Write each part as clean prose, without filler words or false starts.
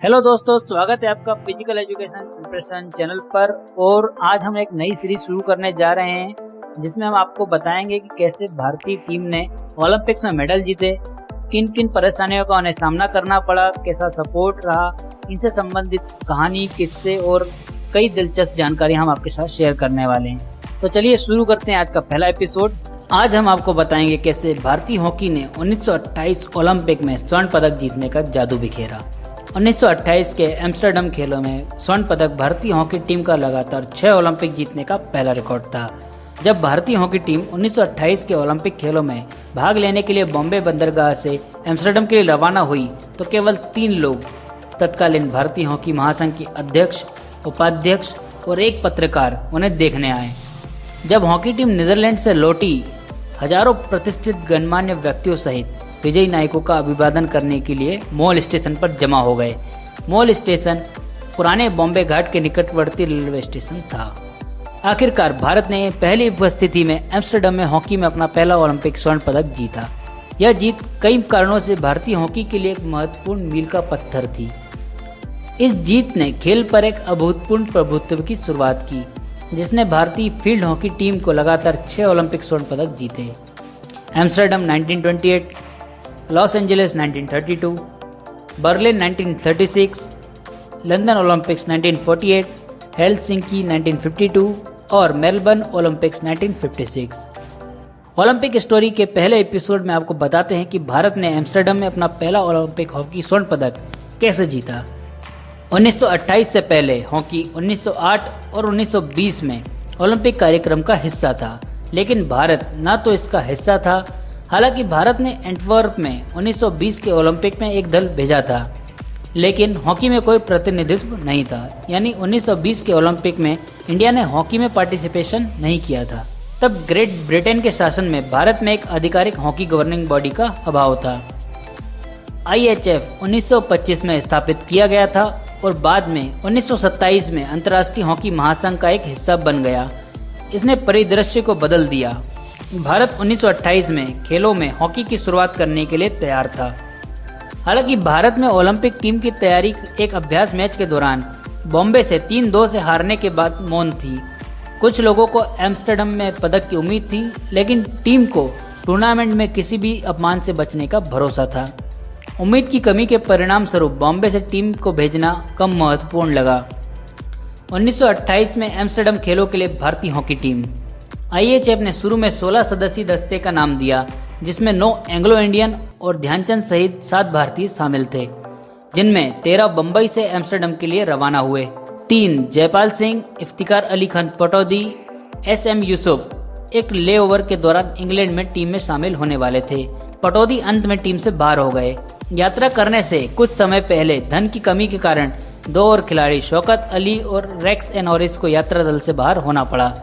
Hello दोस्तों, स्वागत है आपका फिजिकल एजुकेशन प्रिपरेशन चैनल पर। और आज हम एक नई सीरीज शुरू करने जा रहे हैं जिसमें हम आपको बताएंगे कि कैसे भारतीय टीम ने ओलंपिक्स में मेडल जीते, किन किन परेशानियों का उन्हें सामना करना पड़ा, कैसा सपोर्ट रहा, इनसे संबंधित कहानी, किस्से और कई दिलचस्प जानकारी हम आपके साथ शेयर करने वाले हैं। तो चलिए शुरू करते हैं आज का पहला एपिसोड। आज हम आपको बताएंगे कैसे भारतीय हॉकी ने 1928 ओलंपिक में स्वर्ण पदक जीतने का जादू बिखेरा। 1928 के एम्स्टर्डम खेलों में स्वर्ण पदक भारतीय हॉकी टीम का लगातार 6 ओलंपिक जीतने का पहला रिकॉर्ड था। जब भारतीय हॉकी टीम 1928 के ओलंपिक खेलों में भाग लेने के लिए बॉम्बे बंदरगाह से एम्स्टर्डम के लिए रवाना हुई तो केवल 3 लोग, तत्कालीन भारतीय हॉकी महासंघ के अध्यक्ष, उपाध्यक्ष और एक पत्रकार उन्हें देखने आए। जब हॉकी टीम नीदरलैंड से लौटी, हजारों प्रतिष्ठित गणमान्य व्यक्तियों सहित विजयी नायकों का अभिवादन करने के लिए मॉल स्टेशन पर जमा हो गए। मॉल स्टेशन पुराने बॉम्बे घाट के निकटवर्ती रेलवे स्टेशन था। आखिरकार भारत ने पहली उपस्थिति में एम्स्टर्डम में हॉकी में अपना पहला ओलंपिक स्वर्ण पदक जीता। यह जीत कई कारणों से भारतीय हॉकी के लिए एक महत्वपूर्ण मील का पत्थर थी। इस जीत ने खेल पर एक अभूतपूर्व प्रभुत्व की शुरुआत की, जिसने भारतीय फील्ड हॉकी टीम को लगातार 6 ओलंपिक स्वर्ण पदक जीते। Amsterdam 1928, Los Angeles 1932, Berlin 1936, London Olympics 1948, Helsinki 1952 और मेलबर्न ओलंपिक्स 1956। ओलंपिक स्टोरी के पहले एपिसोड में आपको बताते हैं कि भारत ने एम्स्टर्डम में अपना पहला ओलंपिक हॉकी स्वर्ण पदक कैसे जीता। 1928 से पहले हॉकी 1908 और 1920 में ओलंपिक कार्यक्रम का हिस्सा था, लेकिन भारत न तो इसका हिस्सा था। हालांकि भारत ने एंटवर्प में 1920 के ओलंपिक में एक दल भेजा था, लेकिन हॉकी में कोई प्रतिनिधित्व नहीं था। यानी 1920 के ओलंपिक में इंडिया ने हॉकी में पार्टिसिपेशन नहीं किया था। तब ग्रेट ब्रिटेन के शासन में भारत में एक आधिकारिक हॉकी गवर्निंग बॉडी का अभाव था। IHF 1925 में स्थापित किया गया था और बाद में 1927 में अंतर्राष्ट्रीय हॉकी महासंघ का एक हिस्सा बन गया। इसने परिदृश्य को बदल दिया। भारत 1928 में खेलों में हॉकी की शुरुआत करने के लिए तैयार था। हालांकि भारत में ओलंपिक टीम की तैयारी एक अभ्यास मैच के दौरान बॉम्बे से 3-2 से हारने के बाद मौन थी। कुछ लोगों को एम्स्टर्डम में पदक की उम्मीद थी, लेकिन टीम को टूर्नामेंट में किसी भी अपमान से बचने का भरोसा था। उम्मीद की कमी के परिणाम स्वरूप बॉम्बे से टीम को भेजना कम महत्वपूर्ण लगा। 1928 में एम्स्टर्डम खेलों के लिए भारतीय हॉकी टीम IHF ने शुरू में 16 सदस्यीय दस्ते का नाम दिया, जिसमें 9 एंग्लो इंडियन और ध्यानचंद सहित 7 भारतीय शामिल थे, जिनमें 13 बंबई से एम्स्टर्डम के लिए रवाना हुए। 3 जयपाल सिंह, इफ्तिकार अली खान पटौदी, SM यूसुफ एक लेओवर के दौरान इंग्लैंड में टीम में शामिल होने वाले थे। पटौदी अंत में टीम से बाहर हो गए। यात्रा करने से कुछ समय पहले धन की कमी के कारण 2 और खिलाड़ी शौकत अली और रेक्स एनोरिस को यात्रा दल से बाहर होना पड़ा।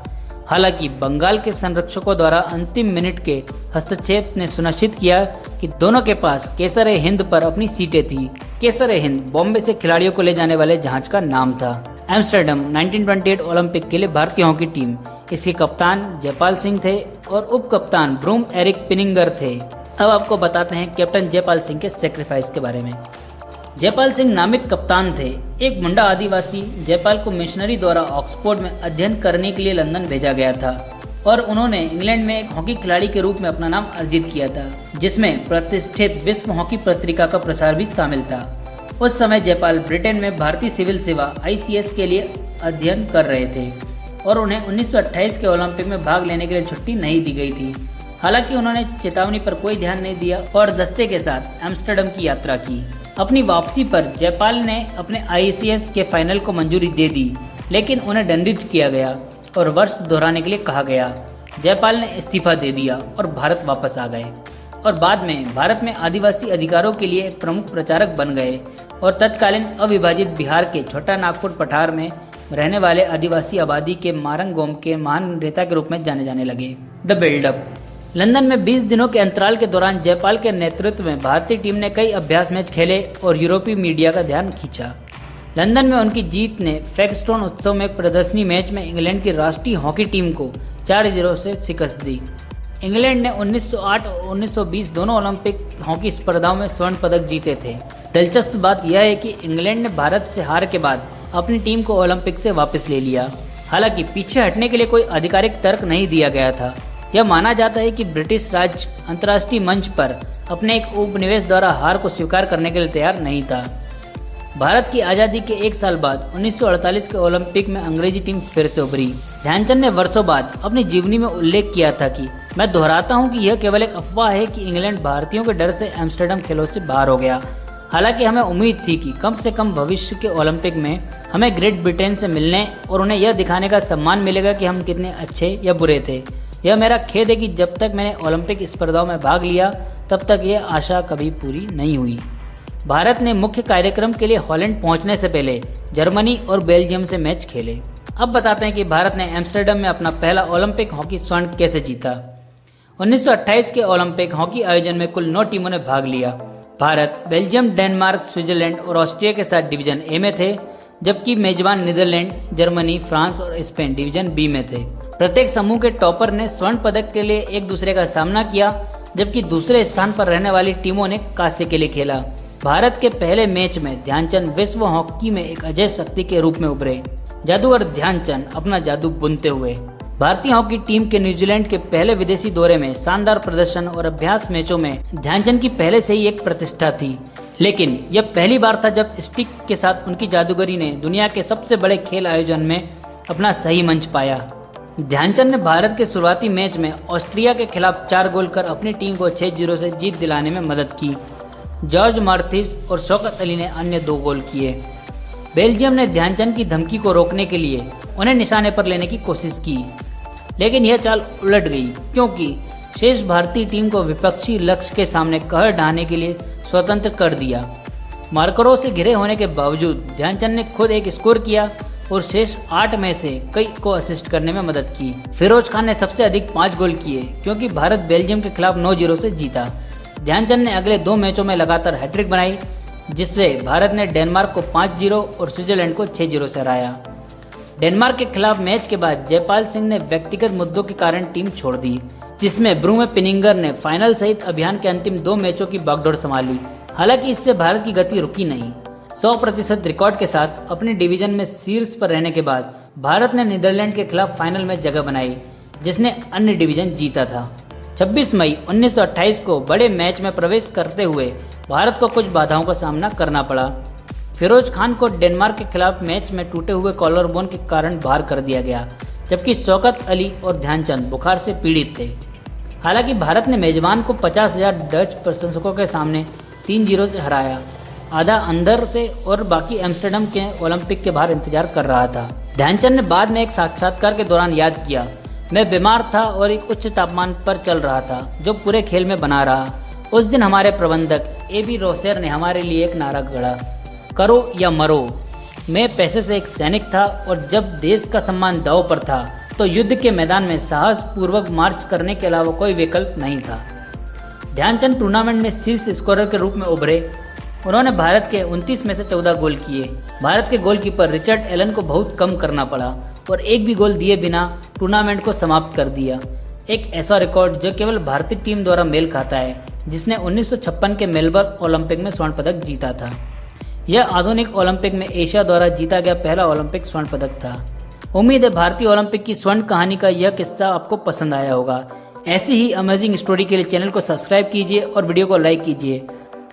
हालांकि बंगाल के संरक्षकों द्वारा अंतिम मिनट के हस्तक्षेप ने सुनिश्चित किया कि दोनों के पास केसर-ए-हिंद पर अपनी सीटें थी। केसर-ए-हिंद बॉम्बे से खिलाड़ियों को ले जाने वाले जहाज का नाम था। एम्स्टर्डम 1928 ओलंपिक के लिए भारतीय हॉकी टीम, इसके कप्तान जयपाल सिंह थे और उप कप्तान ब्रूम एरिक पिनिंगर थे। अब आपको बताते हैं कैप्टन जयपाल सिंह के सेक्रीफाइस के बारे में। जयपाल सिंह नामित कप्तान थे। एक मुंडा आदिवासी जयपाल को मिशनरी द्वारा ऑक्सफोर्ड में अध्ययन करने के लिए लंदन भेजा गया था और उन्होंने इंग्लैंड में एक हॉकी खिलाड़ी के रूप में अपना नाम अर्जित किया था, जिसमें प्रतिष्ठित विश्व हॉकी पत्रिका का प्रसार भी शामिल था। उस समय जयपाल ब्रिटेन में भारतीय सिविल सेवा ICS के लिए अध्ययन कर रहे थे और उन्हें 1928 के ओलंपिक में भाग लेने के लिए छुट्टी नहीं दी गई थी। हालांकि उन्होंने चेतावनी पर कोई ध्यान नहीं दिया और दस्ते के साथ एम्स्टर्डम की यात्रा की। अपनी वापसी पर जयपाल ने अपने ICS के फाइनल को मंजूरी दे दी, लेकिन उन्हें दंडित किया गया और वर्ष दोहराने के लिए कहा गया। जयपाल ने इस्तीफा दे दिया और भारत वापस आ गए और बाद में भारत में आदिवासी अधिकारों के लिए एक प्रमुख प्रचारक बन गए और तत्कालीन अविभाजित बिहार के छोटा नागपुर पठार में रहने वाले आदिवासी आबादी के मारंगोम के महान नेता के रूप में जाने जाने लगे। The buildup. लंदन में 20 दिनों के अंतराल के दौरान जयपाल के नेतृत्व में भारतीय टीम ने कई अभ्यास मैच खेले और यूरोपीय मीडिया का ध्यान खींचा। लंदन में उनकी जीत ने फेकस्टोन उत्सव में एक प्रदर्शनी मैच में इंग्लैंड की राष्ट्रीय हॉकी टीम को 4-0 से शिकस्त दी। इंग्लैंड ने 1908 और 1920 दोनों ओलंपिक हॉकी स्पर्धाओं में स्वर्ण पदक जीते थे। दिलचस्प बात यह है कि इंग्लैंड ने भारत से हार के बाद अपनी टीम को ओलंपिक से वापस ले लिया। हालांकि पीछे हटने के लिए कोई आधिकारिक तर्क नहीं दिया गया था। यह माना जाता है कि ब्रिटिश राज अंतर्राष्ट्रीय मंच पर अपने एक उपनिवेश द्वारा हार को स्वीकार करने के लिए तैयार नहीं था। भारत की आज़ादी के एक साल बाद 1948 के ओलंपिक में अंग्रेजी टीम फिर से उभरी। ध्यानचंद ने वर्षों बाद अपनी जीवनी में उल्लेख किया था कि मैं दोहराता हूं कि यह केवल एक अफवाह है कि इंग्लैंड भारतीयों के डर से एम्स्टर्डम खेलों से बाहर हो गया। हालांकि हमें उम्मीद थी कि कम से कम भविष्य के ओलंपिक में हमें ग्रेट ब्रिटेन से मिलने और उन्हें यह दिखाने का सम्मान मिलेगा कि हम कितने अच्छे या बुरे थे। यह मेरा खेद है कि जब तक मैंने ओलंपिक स्पर्धाओं में भाग लिया तब तक यह आशा कभी पूरी नहीं हुई। भारत ने मुख्य कार्यक्रम के लिए हॉलैंड पहुंचने से पहले जर्मनी और बेल्जियम से मैच खेले। अब बताते हैं कि भारत ने एम्स्टर्डम में अपना पहला ओलंपिक हॉकी स्वर्ण कैसे जीता। 1928 के ओलंपिक हॉकी आयोजन में कुल 9 टीमों ने भाग लिया। भारत, बेल्जियम, डेनमार्क, स्विट्जरलैंड और ऑस्ट्रिया के साथ डिवीजन ए में थे, जबकि मेजबान नीदरलैंड, जर्मनी, फ्रांस और स्पेन डिवीजन बी में थे। प्रत्येक समूह के टॉपर ने स्वर्ण पदक के लिए एक दूसरे का सामना किया, जबकि दूसरे स्थान पर रहने वाली टीमों ने कांस्य के लिए खेला। भारत के पहले मैच में ध्यानचंद विश्व हॉकी में एक अजय शक्ति के रूप में उभरे। जादूगर ध्यानचंद अपना जादू बुनते हुए। भारतीय हॉकी टीम के न्यूजीलैंड के पहले विदेशी दौरे में शानदार प्रदर्शन और अभ्यास मैचों में ध्यानचंद की पहले से ही एक प्रतिष्ठा थी, लेकिन यह पहली बार था जब स्टिक के साथ उनकी जादूगरी ने दुनिया के सबसे बड़े खेल आयोजन में अपना सही मंच पाया। ध्यानचंद ने भारत के शुरुआती मैच में ऑस्ट्रिया के खिलाफ 4 गोल कर अपनी टीम को 6-0 से जीत दिलाने में मदद की। जॉर्ज मार्थिस और शौकत अली ने अन्य 2 गोल किए। बेल्जियम ने ध्यानचंद की धमकी को रोकने के लिए उन्हें निशाने पर लेने की कोशिश की, लेकिन यह चाल उलट गई क्योंकि शेष भारतीय टीम को विपक्षी लक्ष्य के सामने कहर ढाने के लिए स्वतंत्र कर दिया। मार्करों से घिरे होने के बावजूद ध्यानचंद ने खुद एक स्कोर किया और शेष 8 में से कई को असिस्ट करने में मदद की। फिरोज खान ने सबसे अधिक 5 गोल किए क्योंकि भारत बेल्जियम के खिलाफ 9-0 से जीता। ध्यानचंद ने अगले 2 मैचों में लगातार हैट्रिक बनाई, जिससे भारत ने डेनमार्क को 5-0 और स्विट्जरलैंड को 6-0 से हराया। डेनमार्क के खिलाफ मैच के बाद जयपाल सिंह ने व्यक्तिगत मुद्दों के कारण टीम छोड़ दी, जिसमें ब्रूमे पिनिंगर ने फाइनल सहित अभियान के अंतिम 2 मैचों की बागडोर संभाली। हालांकि इससे भारत की गति रुकी नहीं। 100% रिकॉर्ड के साथ अपनी डिवीजन में शीर्ष पर रहने के बाद भारत ने नीदरलैंड के खिलाफ फाइनल में जगह बनाई, जिसने अन्य डिवीजन जीता था। 26 मई 1928 को बड़े मैच में प्रवेश करते हुए भारत को कुछ बाधाओं का सामना करना पड़ा। फिरोज खान को डेनमार्क के खिलाफ मैच में टूटे हुए कॉलर बोन के कारण बाहर कर दिया गया, जबकि शौकत अली और ध्यानचंद बुखार से पीड़ित थे। हालांकि भारत ने मेजबान को 50,000 डच प्रशंसकों के सामने 3-0 से हराया। आधा अंदर से और बाकी एम्स्टर्डम के ओलंपिक के बाहर इंतजार कर रहा था। ध्यानचंद ने बाद में एक साक्षात्कार के दौरान याद किया, मैं बीमार था और एक उच्च तापमान पर चल रहा था जो पूरे खेल में बना रहा। उस दिन हमारे प्रबंधक AB रोसेर ने हमारे लिए एक नारा गढ़ा, करो या मरो। मैं पैसे से एक सैनिक था और जब देश का सम्मान दांव पर था तो युद्ध के मैदान में साहस पूर्वक मार्च करने के अलावा कोई विकल्प नहीं था। ध्यानचंद टूर्नामेंट में शीर्ष स्कोरर के रूप में उभरे। उन्होंने भारत के 29 में से 14 गोल किए। भारत के गोलकीपर रिचर्ड एलन को बहुत कम करना पड़ा और एक भी गोल दिए बिना टूर्नामेंट को समाप्त कर दिया। एक ऐसा रिकॉर्ड जो केवल भारतीय टीम द्वारा मेल खाता है, जिसने 1956 के मेलबर्न ओलंपिक में स्वर्ण पदक जीता था। यह आधुनिक ओलंपिक में एशिया द्वारा जीता गया पहला ओलंपिक स्वर्ण पदक था। उम्मीद है भारतीय ओलंपिक की स्वर्ण कहानी का यह किस्सा आपको पसंद आया होगा। ऐसी ही अमेजिंग स्टोरी के लिए चैनल को सब्सक्राइब कीजिए और वीडियो को लाइक कीजिए।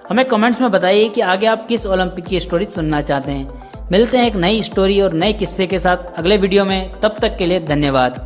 हमें कमेंट्स में बताइए कि आगे आप किस ओलंपिक की स्टोरी सुनना चाहते हैं। मिलते हैं एक नई स्टोरी और नए किस्से के साथ अगले वीडियो में। तब तक के लिए धन्यवाद।